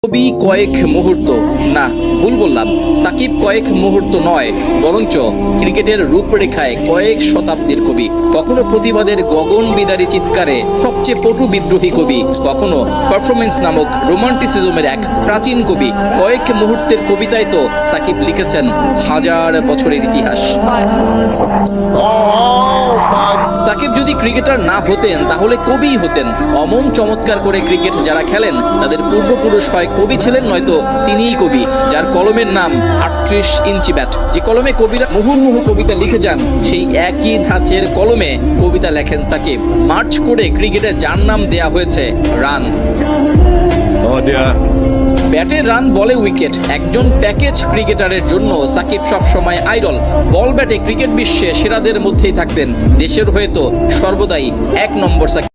কবি কয়েক মুহূর্ত, না ভুল বললাম, সাকিব কয়েক মুহূর্ত নয়, বরঞ্চ ক্রিকেটের রূপরেখায় কয়েক শতাব্দীর কবি। কখনো প্রতিবাদের গগন বিদারী চিৎকারে সবচেয়ে পটু বিদ্রোহী কবি, কখনো পারফরমেন্স নামক রোমান্টিসিজমের এক প্রাচীন কবি। কয়েক মুহূর্তের কবিতায় তো সাকিব লিখেছেন হাজার বছরের ইতিহাস। সাকিব যদি ক্রিকেটার না হতেন তাহলে কবি হতেন। অমন চমৎকার করে ক্রিকেট যারা খেলেন তাদের পূর্বপুরুষ হয় কবি ছিলেন, নয়তো তিনিই কবি। যার কলমের নাম 38 ইঞ্চি ব্যাট, যে কলমে কবিরা মুহুর্মুহু কবিতা লিখে যান, সেই একই ধাঁচের কলমে কবিতা লেখেন সাকিব। মার্চ করে ক্রিকেটে যার নাম দেয়া হয়েছে রান। ব্যাটে রান, বলে উইকেট। একজন প্যাকেজ ক্রিকেটারের জন্য সাকিব সব সময় আইডল। বল ব্যাটে ক্রিকেট বিশ্বে সেরাদের মধ্যেই থাকতেন। দেশের হয়ে তো সর্বদাই এক নম্বর সাকিব।